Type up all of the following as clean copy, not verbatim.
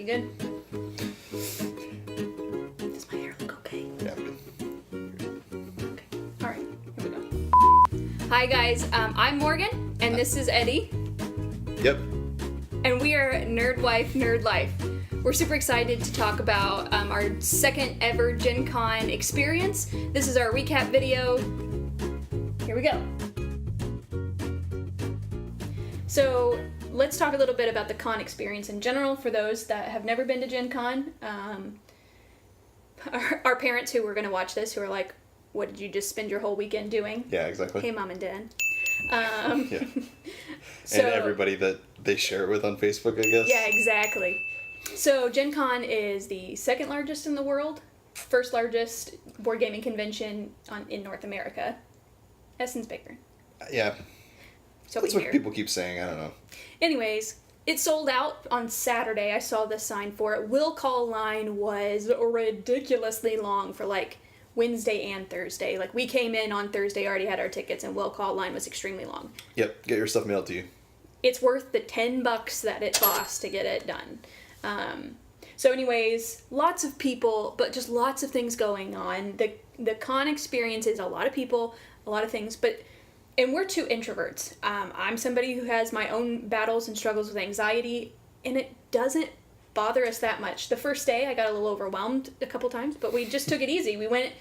You good? Does my hair look okay? Yeah, I'm good. Okay. All right. Here we go. Hi guys. I'm Morgan, and this is Eddie. Yep. And we are Nerd Wife, Nerd Life. We're super excited to talk about our second ever GenCon experience. This is our recap video. Here we go. So let's talk a little bit about the con experience in general for those that have never been to GenCon. Our parents who were going to watch this who are like, what did you just spend your whole weekend doing? Yeah, exactly. Hey, Mom and Dad. Yeah. So, and everybody that they share it with on Facebook, I guess. Yeah, exactly. So GenCon is the second largest in the world, first largest board gaming convention in North America. Essen's bigger. Yeah. So That's what people keep saying. I don't know. Anyways, it sold out on Saturday. I saw the sign for it. Will call line was ridiculously long for like Wednesday and Thursday. Like we came in on Thursday, already had our tickets, and will call line was extremely long. Yep. Get your stuff mailed to you. It's worth the $10 that it costs to get it done. So anyways, lots of people, but just lots of things going on. The con experience is a lot of people, a lot of things, and we're two introverts. I'm somebody who has my own battles and struggles with anxiety, and it doesn't bother us that much. The first day I got a little overwhelmed a couple times, but we just took it easy. We went,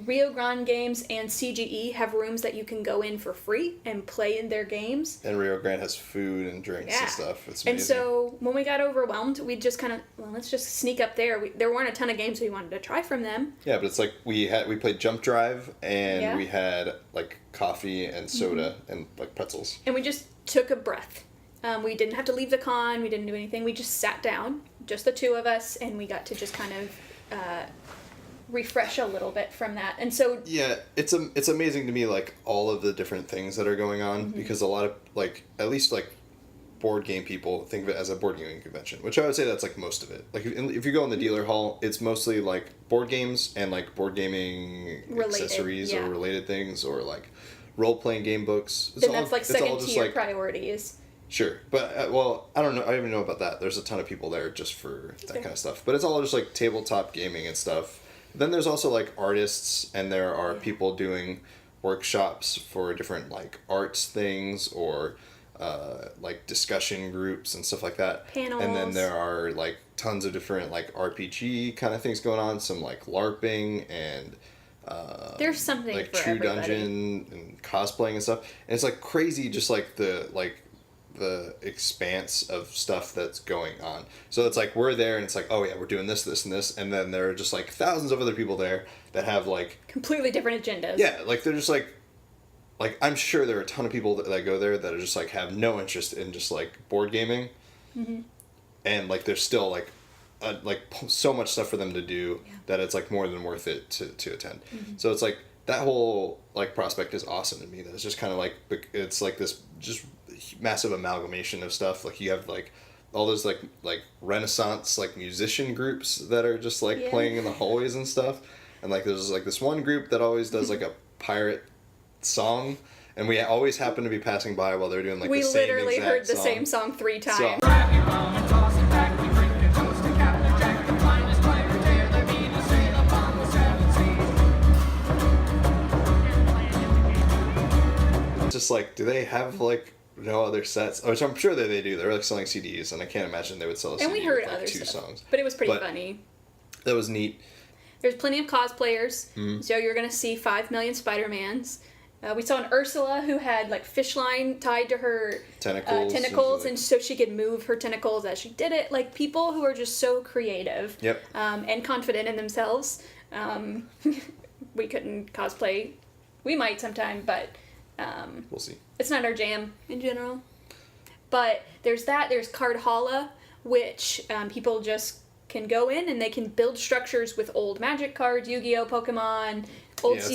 Rio Grande Games and CGE have rooms that you can go in for free and play in their games. And Rio Grande has food and drinks and stuff. It's amazing. And so when we got overwhelmed, we just kind of, let's just sneak up there. There weren't a ton of games we wanted to try from them. Yeah, but it's like we played Jump Drive and we had like coffee and soda and like pretzels. And we just took a breath. We didn't have to leave the con. We didn't do anything. We just sat down, just the two of us, and we got to just kind of refresh a little bit from that. And so yeah, it's amazing to me, like all of the different things that are going on, because a lot of like at least like board game people think of it as a board gaming convention, which I would say that's like most of it. Like if you go in the dealer hall, it's mostly like board games and like board gaming accessories or related things, or like role-playing game books. Then that's like second tier priorities. Sure, but well, I don't know. I don't even know about that. There's a ton of people there just for that kind of stuff. But it's all just like tabletop gaming and stuff. Then there's also like artists, and there are people doing workshops for different like arts things, or like discussion groups and stuff like that. Panels. And then there are like tons of different like RPG kind of things going on. Some like LARPing and there's something like for True everybody. Dungeon and cosplaying and stuff. And it's like crazy, just like the expanse of stuff that's going on. So it's like we're there and it's like, oh yeah, we're doing this, this, and this, and then there are just like thousands of other people there that have like completely different agendas. Yeah, like they're just like I'm sure there are a ton of people that go there that are just like have no interest in just like board gaming, and like there's still like so much stuff for them to do that it's like more than worth it to attend. So it's like that whole like prospect is awesome to me. That it's just kind of like it's like this just massive amalgamation of stuff. Like you have like all those like Renaissance like musician groups that are just like playing in the hallways and stuff, and like there's like this one group that always does like a pirate song, and we always happen to be passing by while they're doing like the same exact song. We literally heard the same song 3 times. So, just like, do they have like no other sets? Which I'm sure that they do. They're like selling CDs, and I can't imagine they would sell a CD and we heard with like other 2 stuff, songs. but it was pretty funny. That was neat. There's plenty of cosplayers, so you're gonna see 5 million Spider-Mans. We saw an Ursula who had like fish line tied to her tentacles, and so she could move her tentacles as she did it. Like people who are just so creative, and confident in themselves. We couldn't cosplay. We might sometime, but we'll see. It's not our jam in general. But there's that. There's Cardhalla, which people just can go in and they can build structures with old Magic cards, Yu-Gi-Oh, Pokemon, old CCGs.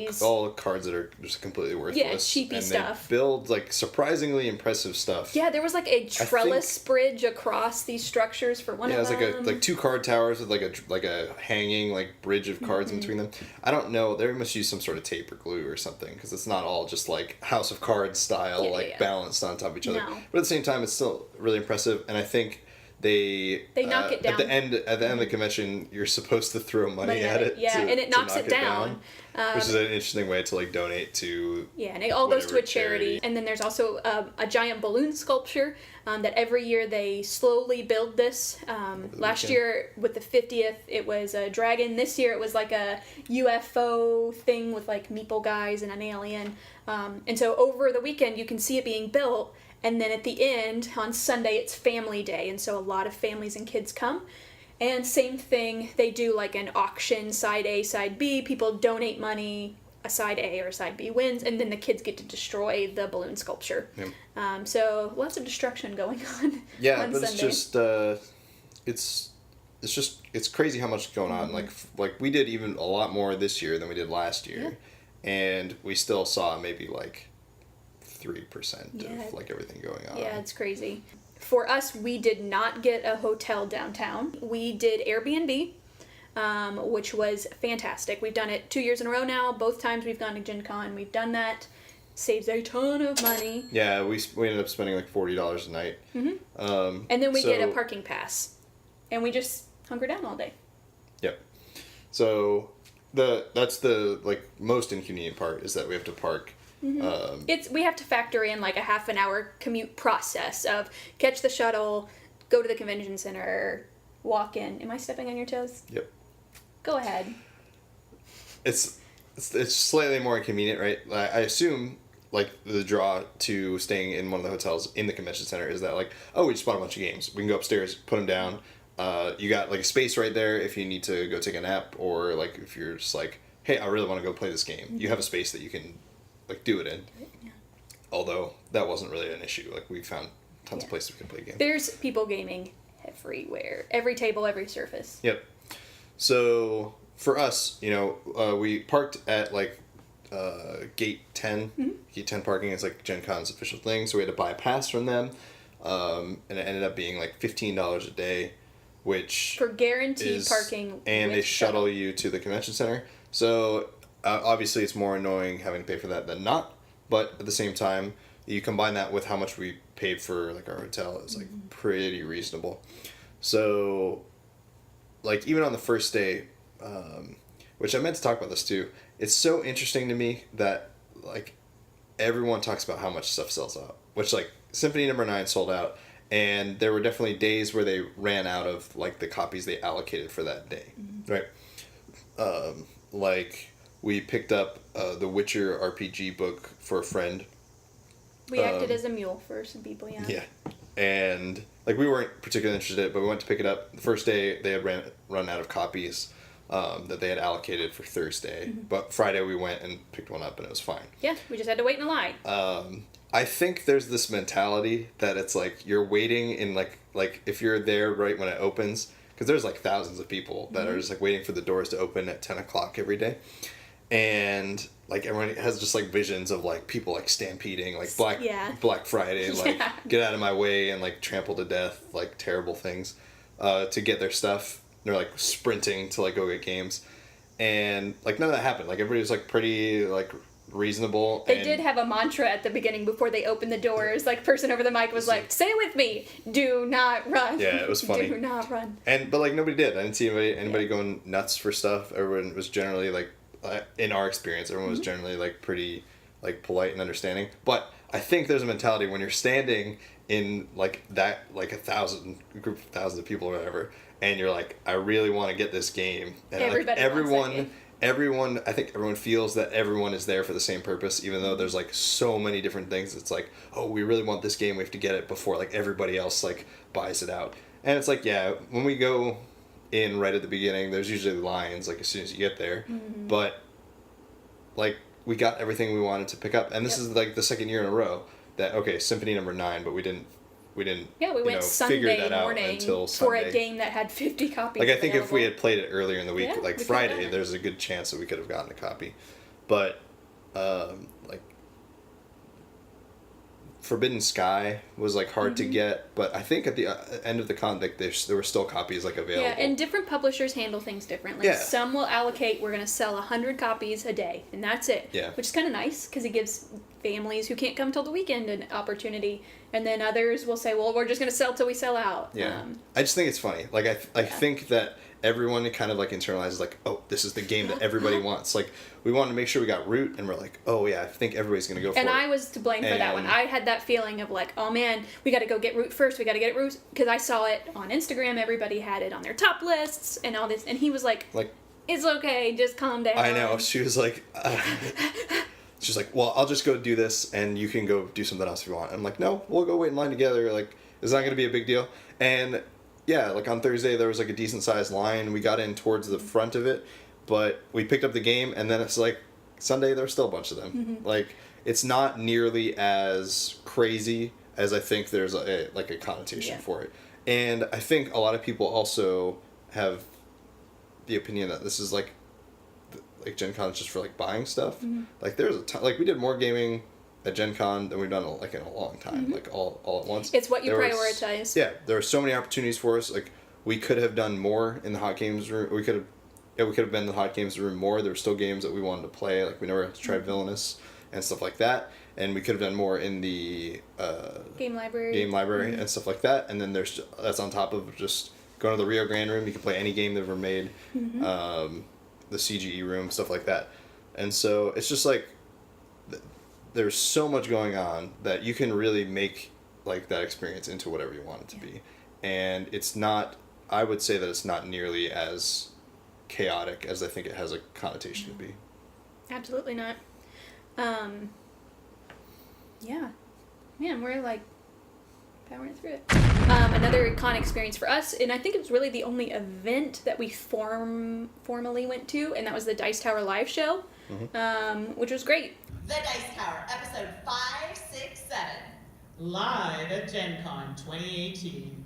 It's like all cards that are just completely worthless. Yeah, cheapy stuff. They build like surprisingly impressive stuff. Yeah, there was like a trellis bridge across these structures for one of them. Yeah, it was like 2 card towers with like a hanging like bridge of cards in between them. I don't know. They must use some sort of tape or glue or something, because it's not all just like House of Cards style balanced on top of each other. No. But at the same time, it's still really impressive, and I think they knock it down. at the end of the convention. You're supposed to throw money at it. Yeah, and it knocks it down. Which is an interesting way to like donate to. Yeah, and it all goes to a charity. And then there's also a giant balloon sculpture that every year they slowly build this. Last year with the 50th, it was a dragon. This year it was like a UFO thing with like meeple guys and an alien. And so over the weekend you can see it being built. And then at the end, on Sunday, it's family day. And so a lot of families and kids come. And same thing, they do like an auction, side A, side B. People donate money, a side A or side B wins, and then the kids get to destroy the balloon sculpture. Yeah. So lots of destruction going on. Yeah, on but Sunday. it's crazy how much is going on. Like we did even a lot more this year than we did last year, and we still saw maybe like 3% of like everything going on. Yeah, it's crazy. For us, we did not get a hotel downtown. We did Airbnb, which was fantastic. We've done it 2 years in a row now. Both times we've gone to GenCon, we've done that. Saves a ton of money. Yeah, we ended up spending like $40 a night. Mm-hmm. And then we get a parking pass, and we just hunker down all day. Yep. So that's the like most inconvenient part is that we have to park. Mm-hmm. We have to factor in like a half an hour commute process of catch the shuttle, go to the convention center, walk in. Am I stepping on your toes? Yep. Go ahead. It's slightly more inconvenient, right? I assume like the draw to staying in one of the hotels in the convention center is that like, oh, we just bought a bunch of games. We can go upstairs, put them down. You got like a space right there if you need to go take a nap, or like if you're just like, hey, I really want to go play this game. Mm-hmm. You have a space that you can like do it in. Yeah. Although that wasn't really an issue. Like we found tons of places we can play games. There's people gaming everywhere. Every table, every surface. Yep. So for us, we parked at like gate 10. Mm-hmm. Gate 10 parking is like Gen Con's official thing. So we had to buy a pass from them. And it ended up being like $15 a day, which for guaranteed parking. And they shuttle you to the convention center. So obviously, it's more annoying having to pay for that than not. But at the same time, you combine that with how much we paid for like our hotel, it's like pretty reasonable. So, like even on the first day, which I meant to talk about this too. It's so interesting to me that like everyone talks about how much stuff sells out. Which like Symphony No. 9 sold out, and there were definitely days where they ran out of like the copies they allocated for that day, right? Like. We picked up the Witcher RPG book for a friend. We acted as a mule for some people, yeah. Yeah. And, like, we weren't particularly interested in it, but we went to pick it up. The first day, they had run out of copies that they had allocated for Thursday. Mm-hmm. But Friday, we went and picked one up, and it was fine. Yeah, we just had to wait in a line. I think there's this mentality that it's, like, you're waiting in, like if you're there right when it opens, because there's, like, thousands of people that are just, like, waiting for the doors to open at 10 o'clock every day. And like everyone has just like visions of like people like stampeding like Black Friday like get out of my way and like trample to death like terrible things to get their stuff. They're like sprinting to like go get games, and like none of that happened. Like everybody was like pretty like reasonable. They did have a mantra at the beginning before they opened the doors. Like person over the mic was like, "Say it with me, do not run." Yeah, it was funny. Do not run. But like nobody did. I didn't see anybody going nuts for stuff. Everyone was generally like. In our experience, everyone was generally like pretty like polite and understanding. But I think there's a mentality when you're standing in like that like a group of thousands of people or whatever, and you're like, I really want to get this game, and everybody everyone I think everyone feels that everyone is there for the same purpose, even though there's like so many different things. It's like, oh, we really want this game, we have to get it before like everybody else like buys it out. And it's like, yeah, when we go in right at the beginning, there's usually lines like as soon as you get there, but like we got everything we wanted to pick up, and this is like the second year in a row that Symphony No. 9, but we didn't we went Sunday morning until for a game that had 50 copies like I think available. If we had played it earlier in the week, like Friday, there's a good chance that we could have gotten a copy, but like Forbidden Sky was like hard to get, but I think at the end of the con, like there were still copies like available. Yeah, and different publishers handle things differently. Yeah. Some will allocate, we're going to sell 100 copies a day, and that's it. Yeah. Which is kind of nice because it gives families who can't come till the weekend an opportunity, and then others will say, well, we're just going to sell till we sell out. Yeah. I just think it's funny. Like, I think that everyone kind of, like, internalizes, like, oh, this is the game that everybody wants. Like, we wanted to make sure we got Root, and we're like, oh, yeah, I think everybody's going to go for it. And I was to blame for that one. I had that feeling of, like, oh, man, we got to go get Root first. We got to get it Root. Because I saw it on Instagram. Everybody had it on their top lists and all this. And he was like, it's okay. Just calm down. I know. She was like... She's like, well, I'll just go do this, and you can go do something else if you want. I'm like, no, we'll go wait in line together. Like, it's not going to be a big deal. And, yeah, like, on Thursday, there was, like, a decent-sized line. We got in towards the front of it, but we picked up the game, and then it's like, Sunday, there were still a bunch of them. Mm-hmm. Like, it's not nearly as crazy as I think there's, a connotation for it. And I think a lot of people also have the opinion that this is, like GenCon is just for, like, buying stuff. Mm-hmm. Like, there's a ton... Like, we did more gaming at GenCon than we've done, like, in a long time. Mm-hmm. Like, all at once. It's what you prioritize. Yeah. There were so many opportunities for us. Like, we could have done more in the hot games room. We could have been in the hot games room more. There were still games that we wanted to play. Like, we never had to try Villainous and stuff like that. And we could have done more in the... game library. Mm-hmm. And stuff like that. And then that's on top of just going to the Rio Grande room. You can play any game they've ever made. Mm-hmm. The CGE room, stuff like that. And so it's just like there's so much going on that you can really make, like, that experience into whatever you want it to be. And it's not, I would say that it's not nearly as chaotic as I think it has a connotation to be. Absolutely not. Yeah. Man, we're like powering through it. Another con experience for us, and I think it was really the only event that we formally went to, and that was the Dice Tower live show, which was great. The Dice Tower, episode 567. Live at GenCon 2018.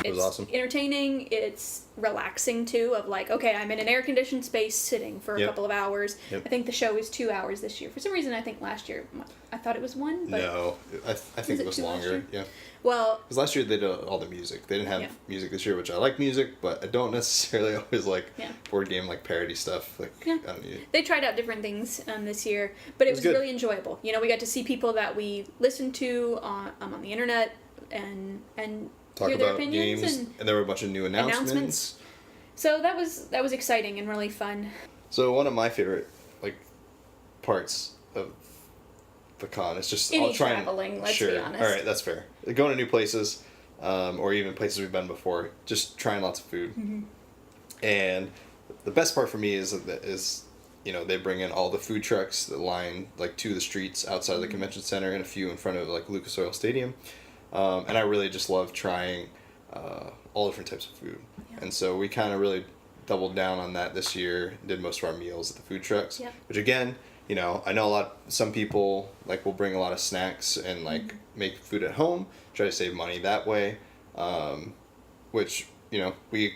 It was awesome. Entertaining. It's relaxing too. Of like, okay, I'm in an air-conditioned space sitting for a couple of hours. Yep. I think the show is 2 hours this year. For some reason, I think last year I thought it was 1. But no, I think it was longer. Yeah. Well, because last year they did all the music. They didn't have music this year, which I like music, but I don't necessarily always like board game like parody stuff. Like they tried out different things this year, but it was really enjoyable. You know, we got to see people that we listened to on the internet and talk hear their about opinions games, and there were a bunch of new announcements. So that was exciting and really fun. So one of my favorite parts of the con is just traveling. Let's be honest. All right, that's fair. Going to new places, or even places we've been before. Just trying lots of food. Mm-hmm. And the best part for me is they bring in all the food trucks that line like to the streets outside of the convention center and a few in front of like Lucas Oil Stadium. And I really just love trying all different types of food. Yeah. And so we kind of really doubled down on that this year, did most of our meals at the food trucks, which again, I know some people like will bring a lot of snacks and like make food at home, try to save money that way, which, we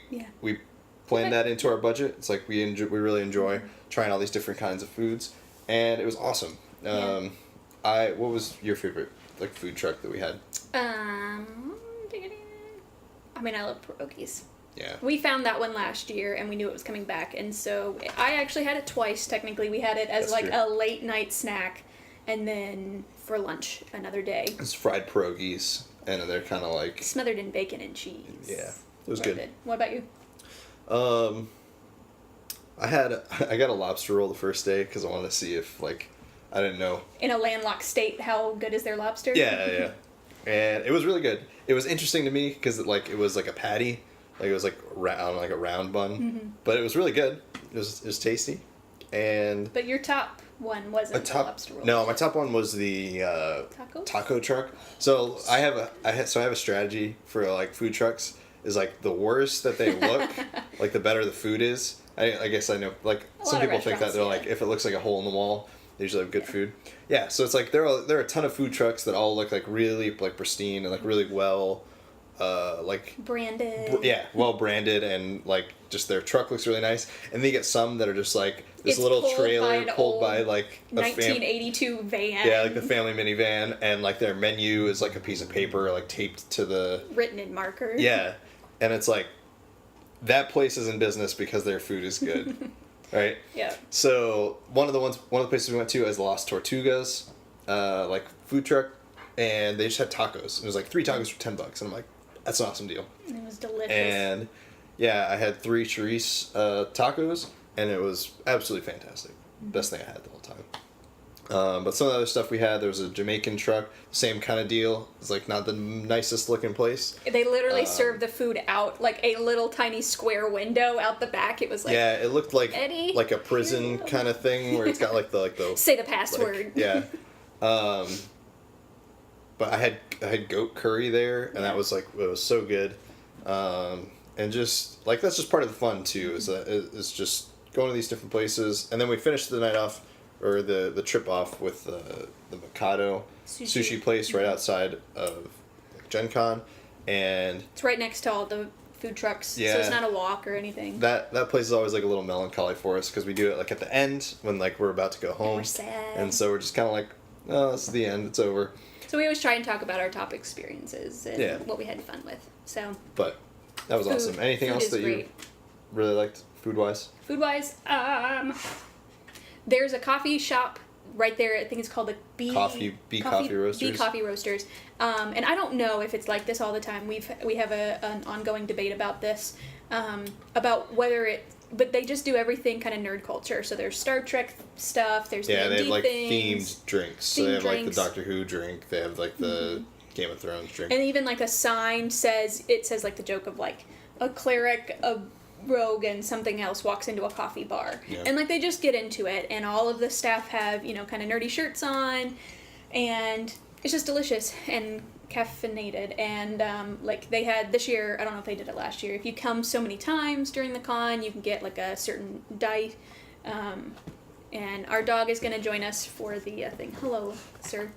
planned that into our budget. It's like we really enjoy trying all these different kinds of foods, and it was awesome. What was your favorite like food truck that we had? I love pierogies. Yeah. We found that one last year, and we knew it was coming back, and so I actually had it twice. Technically, we had it as a late night snack, and then for lunch another day. It's fried pierogies, and they're kind of like smothered in bacon and cheese. Yeah, it was good. What about you? I got a lobster roll the first day because I wanted to see if I didn't know. In a landlocked state, how good is their lobster? Yeah. And it was really good. It was interesting to me because it was like a patty, like it was like a round bun, but it was really good. It was tasty, But your top one wasn't the lobster roll. No, my top one was the taco truck. So I have a strategy for like food trucks. Is like the worse that they look, like the better the food is. I guess I know like some people think that they're like if it looks like a hole in the wall. They usually have good food. Yeah, so it's like there are a ton of food trucks that all look like really like pristine and like really well branded. Well branded, and like just their truck looks really nice. And then you get some that are just like this little trailer pulled by like a 1982 van. Yeah, like the family minivan, and like their menu is like a piece of paper like taped to the written in marker. Yeah. And it's like that place is in business because their food is good, right? Yeah. So one of the places we went to is Las Tortugas, like food truck, and they just had tacos. It was like 3 tacos for $10, and I'm like, that's an awesome deal. And it was delicious. And yeah, I had 3 chorizo tacos, and it was absolutely fantastic. Best thing I had the whole time. But some of the other stuff we had, there was a Jamaican truck, same kind of deal. It's like not the nicest looking place. They literally served the food out like a little tiny square window out the back. It was like, Yeah, it looked like Eddie, like a prison kind of thing where it's got like the say the password. yeah. But I had goat curry there, and that was like it was so good. And just like that's just part of the fun too. Is that it's just going to these different places, and then we finished the night off or the trip off with the Mikado sushi place right outside of GenCon, and It's right next to all the food trucks, so Yeah. it's not a walk or anything. that place is always like a little melancholy for us because we do it like at the end when like we're about to go home, We're sad. and so we're just kind of like, oh, this is the end, it's over. So we always try and talk about our top experiences and Yeah. what we had fun with. So But that was Food- awesome. Anything food else is that you great. really liked food wise? food wise, there's a coffee shop right there. I think it's called the Bee Coffee Roasters. Bee Coffee Roasters. And I don't know if it's like this all the time. We have an ongoing debate about this, about whether it. But they just do everything kind of nerd culture. So there's Star Trek stuff. There's Yeah, they D&D have like things, themed drinks. So they Themed have like drinks. the Doctor Who drink. They have like the Game of Thrones drink. and even like a sign says like the joke of like a cleric, a rogue, and something else walks into a coffee bar, Yeah. and like they just get into it, and all of the staff have kind of nerdy shirts on, and it's just delicious and caffeinated. And like they had this year, I don't know if they did it last year, if you come so many times during the con, you can get like a certain die, and our dog is going to join us for the thing. Hello, sir.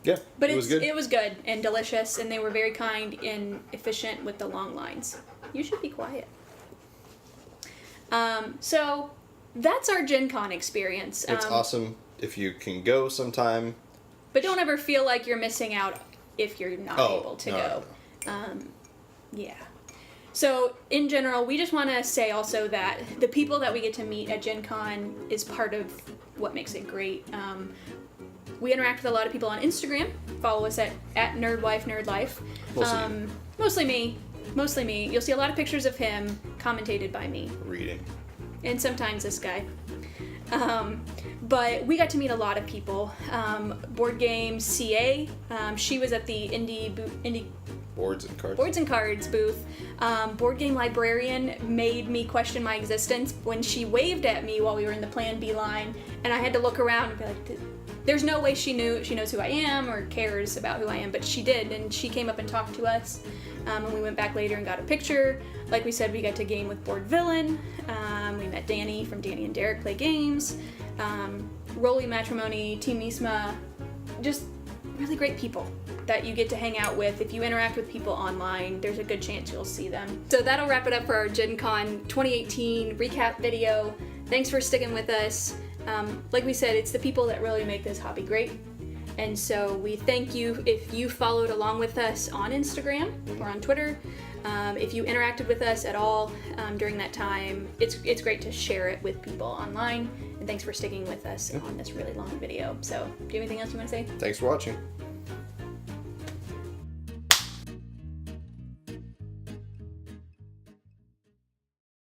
Yeah, But it was good. It was good and delicious, and they were very kind and efficient with the long lines. You should be quiet. So that's our Gen Con experience. It's awesome if you can go sometime. But don't ever feel like you're missing out if you're not able to go. Yeah. So in general, we just want to say also that the people that we get to meet at Gen Con is part of what makes it great. We interact with a lot of people on Instagram. Follow us at NerdWifeNerdLife. Mostly me. You'll see a lot of pictures of him commentated by me. Reading. And sometimes this guy. But we got to meet a lot of people. Board Game CA. She was at the Indie Boards and cards. Boards and Cards booth. Board Game Librarian made me question my existence when she waved at me while we were in the Plan B line, and I had to look around and be like, there's no way she knows who I am or cares about who I am, but she did, and she came up and talked to us, and we went back later and got a picture. Like we said, we got to game with Board Villain. We met Danny from Danny and Derek Play Games. Rolly Matrimony, Team Nisma, just really great people that you get to hang out with. If you interact with people online, there's a good chance you'll see them. So that'll wrap it up for our Gen Con 2018 recap video. Thanks for sticking with us. Like we said, it's the people that really make this hobby great. And so we thank you if you followed along with us on Instagram or on Twitter. If you interacted with us at all during that time, it's great to share it with people online. And thanks for sticking with us on this really long video. So, do you have anything else you want to say? Thanks for watching.